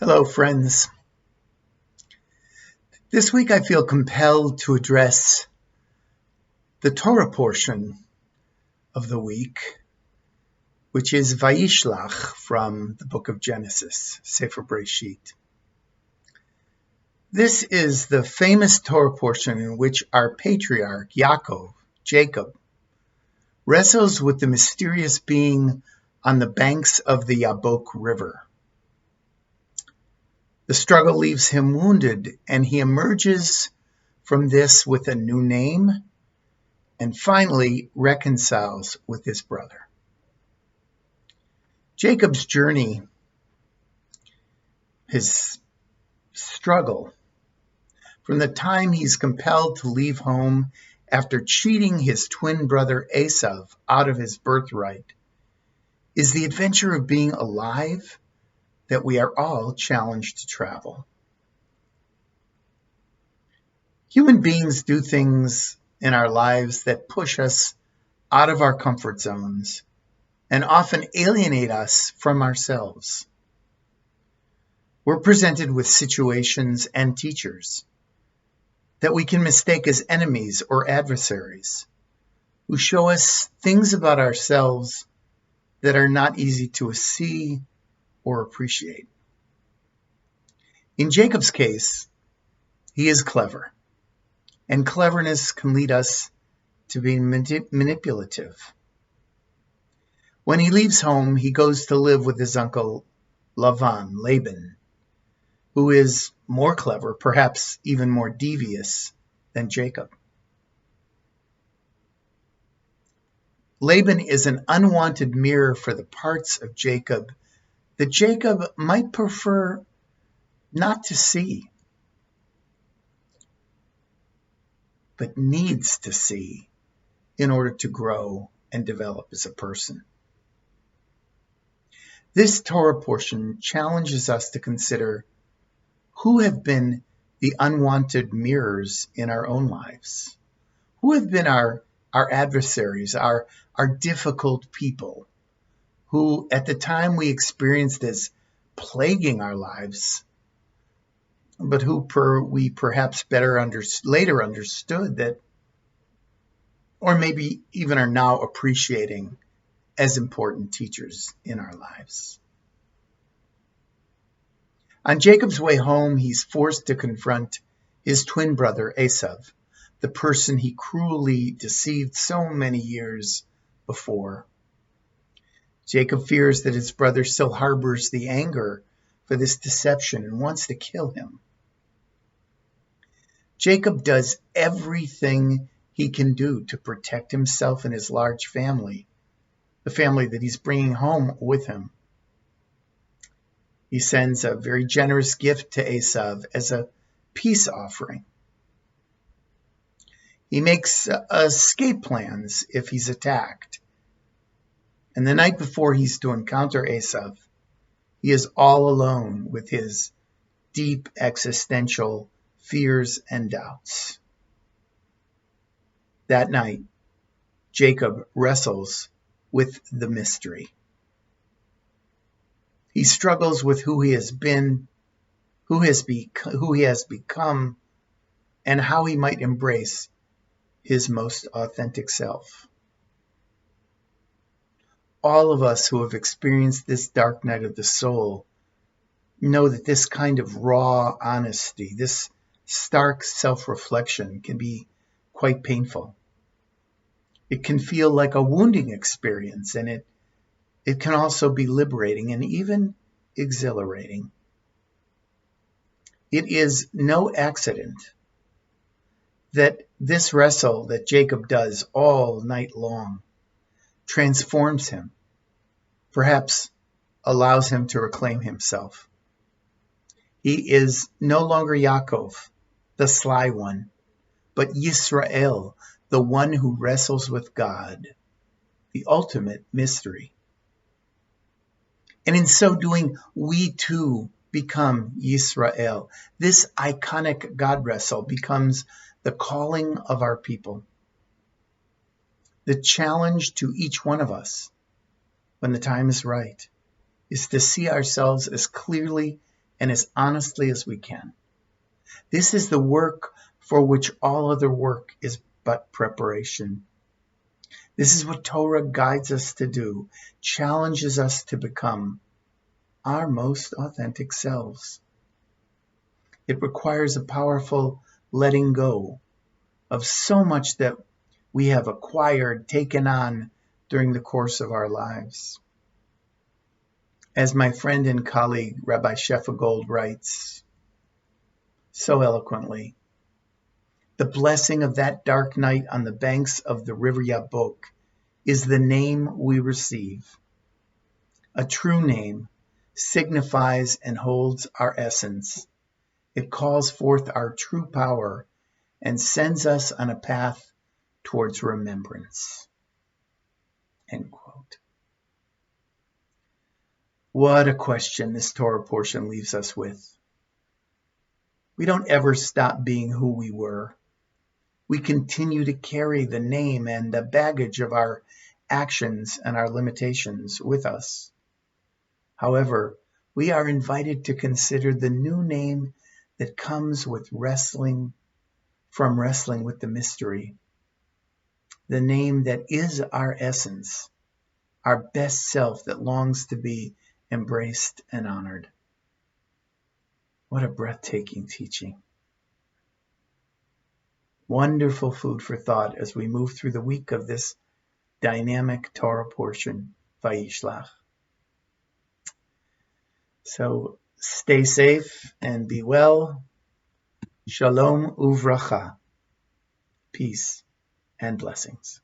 Hello, friends. This week I feel compelled to address the Torah portion of the week, which is Vayishlach from the book of Genesis, Sefer Breshit. This is the famous Torah portion in which our patriarch, Yaakov, Jacob, wrestles with the mysterious being on the banks of the Yabok River. The struggle leaves him wounded, and he emerges from this with a new name and finally reconciles with his brother. Jacob's journey, his struggle, from the time he's compelled to leave home after cheating his twin brother Esav out of his birthright, is the adventure of being alive that we are all challenged to travel. Human beings do things in our lives that push us out of our comfort zones and often alienate us from ourselves. We're presented with situations and teachers that we can mistake as enemies or adversaries who show us things about ourselves that are not easy to see or appreciate. In Jacob's case, he is clever, and cleverness can lead us to being manipulative. When he leaves home, he goes to live with his uncle Laban, who is more clever, perhaps even more devious than Jacob. Laban is an unwanted mirror for the parts of Jacob that Jacob might prefer not to see, but needs to see in order to grow and develop as a person. This Torah portion challenges us to consider who have been the unwanted mirrors in our own lives, who have been our adversaries, our difficult people, who at the time we experienced as plaguing our lives, but who we perhaps later understood that, or maybe even are now appreciating as important teachers in our lives. On Jacob's way home, he's forced to confront his twin brother Esav, the person he cruelly deceived so many years before. Jacob fears that his brother still harbors the anger for this deception and wants to kill him. Jacob does everything he can do to protect himself and his large family, the family that he's bringing home with him. He sends a very generous gift to Esav as a peace offering. He makes escape plans if he's attacked. And the night before he's to encounter Esav, he is all alone with his deep existential fears and doubts. That night, Jacob wrestles with the mystery. He struggles with who he has been, who he has become, and how he might embrace his most authentic self. All of us who have experienced this dark night of the soul know that this kind of raw honesty, this stark self-reflection, can be quite painful. It can feel like a wounding experience, and it can also be liberating and even exhilarating. It is no accident that this wrestle that Jacob does all night long transforms him, perhaps allows him to reclaim himself. He is no longer Yaakov, the sly one, but Yisrael, the one who wrestles with God, the ultimate mystery. And in so doing, we too become Yisrael. This iconic God wrestle becomes the calling of our people. The challenge to each one of us, when the time is right, is to see ourselves as clearly and as honestly as we can. This is the work for which all other work is but preparation. This is what Torah guides us to do, challenges us to become our most authentic selves. It requires a powerful letting go of so much that we have acquired, taken on during the course of our lives. As my friend and colleague Rabbi Sheffigold writes so eloquently, the blessing of that dark night on the banks of the river Yabok is the name we receive. A true name signifies and holds our essence. It calls forth our true power and sends us on a path towards remembrance. End quote. What a question this Torah portion leaves us with. We don't ever stop being who we were. We continue to carry the name and the baggage of our actions and our limitations with us. However, we are invited to consider the new name that comes with wrestling with the mystery. The name that is our essence, our best self that longs to be embraced and honored. What a breathtaking teaching. Wonderful food for thought as we move through the week of this dynamic Torah portion, Vayishlach. So stay safe and be well. Shalom uvracha. Peace and blessings.